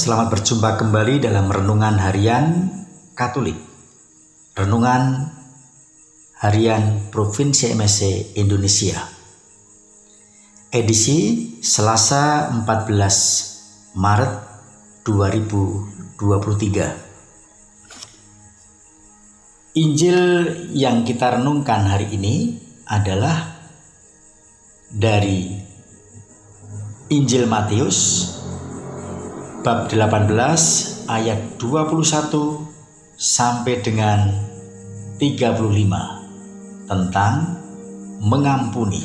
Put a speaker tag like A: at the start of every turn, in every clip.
A: selamat berjumpa kembali dalam Renungan Harian Katolik. Renungan Harian Provinsi MSC Indonesia. Edisi Selasa 14 Maret 2023. Injil yang kita renungkan hari ini adalah dari Injil Matius bab 18 ayat 21 sampai dengan 35 tentang mengampuni.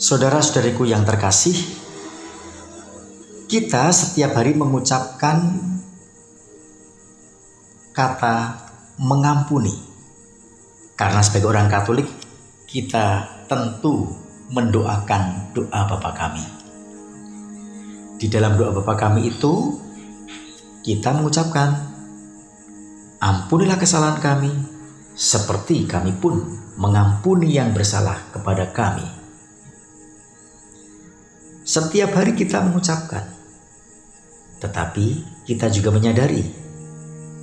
A: Saudara-saudariku yang terkasih, kita setiap hari mengucapkan kata mengampuni. Karena sebagai orang Katolik, kita tentu mendoakan doa Bapa kami. Di dalam doa Bapa kami itu, kita mengucapkan, ampunilah kesalahan kami, seperti kami pun mengampuni yang bersalah kepada kami. Setiap hari kita mengucapkan, tetapi kita juga menyadari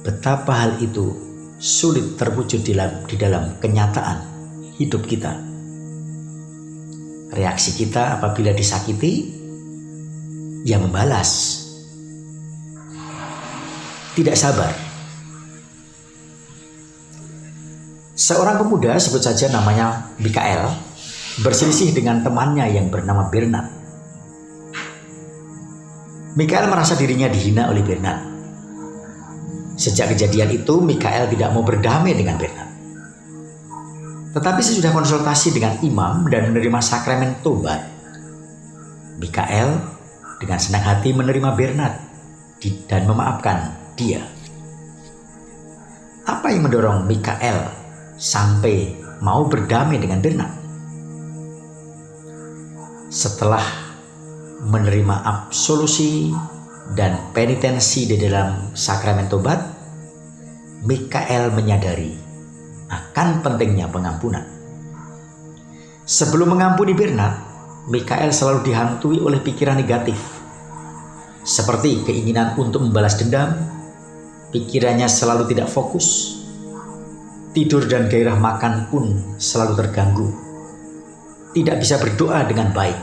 A: betapa hal itu sulit terwujud di dalam kenyataan hidup kita. Reaksi kita apabila disakiti, ya membalas. Tidak sabar. Seorang pemuda, sebut saja namanya Mikael, berselisih dengan temannya yang bernama Bernard. Mikael merasa dirinya dihina oleh Bernard. Sejak kejadian itu, Mikael tidak mau berdamai dengan Bernard. Tetapi sesudah konsultasi dengan imam dan menerima sakramen tobat, Mikael dengan senang hati menerima Bernard dan memaafkan dia. Apa yang mendorong Mikael sampai mau berdamai dengan Bernard? Setelah menerima absolusi dan penitensi di dalam sakramen tobat, Mikael menyadari akan pentingnya pengampunan. Sebelum mengampuni Bernard, Mikael selalu dihantui oleh pikiran negatif, seperti keinginan untuk membalas dendam. Pikirannya selalu tidak fokus. Tidur dan gairah makan pun selalu terganggu. Tidak bisa berdoa dengan baik.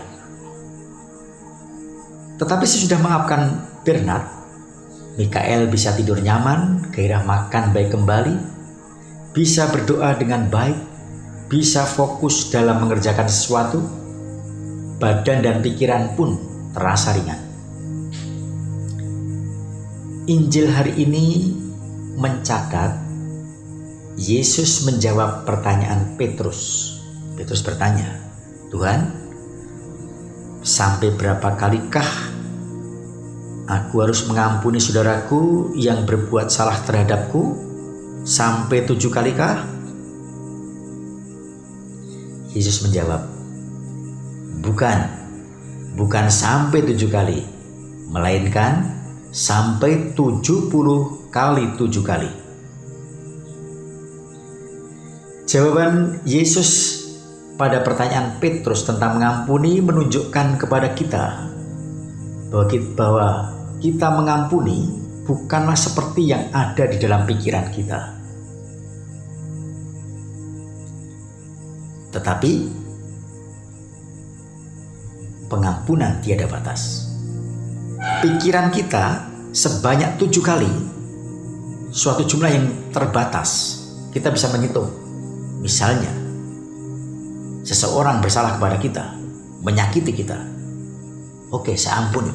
A: Tetapi sesudah memaafkan Bernard, Mikael bisa tidur nyaman, gairah makan baik kembali, bisa berdoa dengan baik, bisa fokus dalam mengerjakan sesuatu, badan dan pikiran pun terasa ringan. Injil hari ini mencatat Yesus menjawab pertanyaan Petrus. Petrus bertanya, Tuhan, sampai berapa kalikah aku harus mengampuni saudaraku yang berbuat salah terhadapku? Sampai 7 kalikah? Yesus menjawab, bukan sampai 7 kali, melainkan sampai 70 kali 7 kali. Jawaban Yesus pada pertanyaan Petrus tentang mengampuni menunjukkan kepada kita bahwa kita mengampuni bukanlah seperti yang ada di dalam pikiran kita, tetapi pengampunan tiada batas. Pikiran kita sebanyak 7 kali, suatu jumlah yang terbatas. Kita bisa menghitung. Misalnya, seseorang bersalah kepada kita, menyakiti kita. Oke, saya ampuni.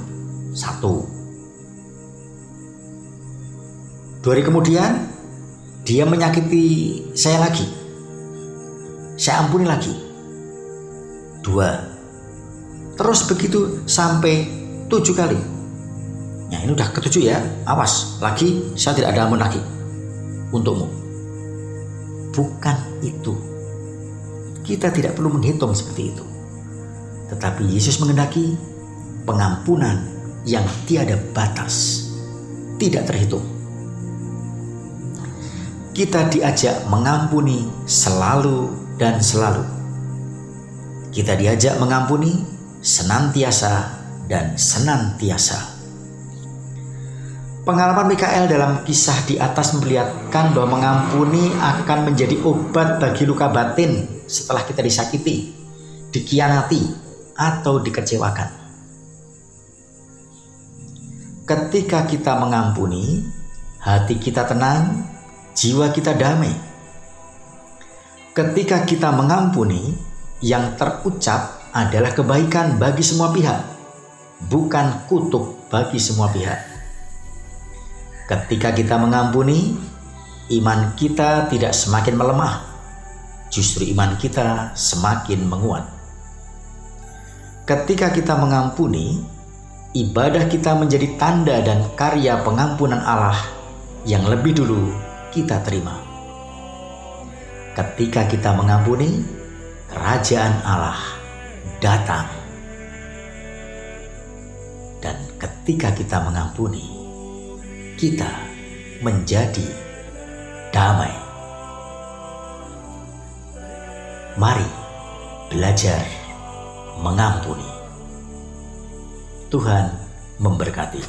A: 1. 2 hari kemudian, dia menyakiti saya lagi. Saya ampuni lagi. 2. Terus begitu sampai 7 kali. Nah, ini udah ke-7 ya. Awas, lagi saya tidak ada ampun lagi untukmu. Bukan itu. Kita tidak perlu menghitung seperti itu. Tetapi Yesus menghendaki pengampunan yang tiada batas, tidak terhitung. Kita diajak mengampuni selalu dan selalu. Kita diajak mengampuni senantiasa dan senantiasa. Pengalaman Mikael dalam kisah di atas memperlihatkan bahwa mengampuni akan menjadi obat bagi luka batin setelah kita disakiti, dikhianati, atau dikecewakan. Ketika kita mengampuni, hati kita tenang, jiwa kita damai. Ketika kita mengampuni, yang terucap adalah kebaikan bagi semua pihak, bukan kutuk bagi semua pihak. Ketika kita mengampuni, iman kita tidak semakin melemah, justru iman kita semakin menguat. Ketika kita mengampuni, ibadah kita menjadi tanda dan karya pengampunan Allah yang lebih dulu kita terima. Ketika kita mengampuni, kerajaan Allah datang. Dan ketika kita mengampuni, kita menjadi damai. Mari belajar mengampuni. Tuhan memberkati.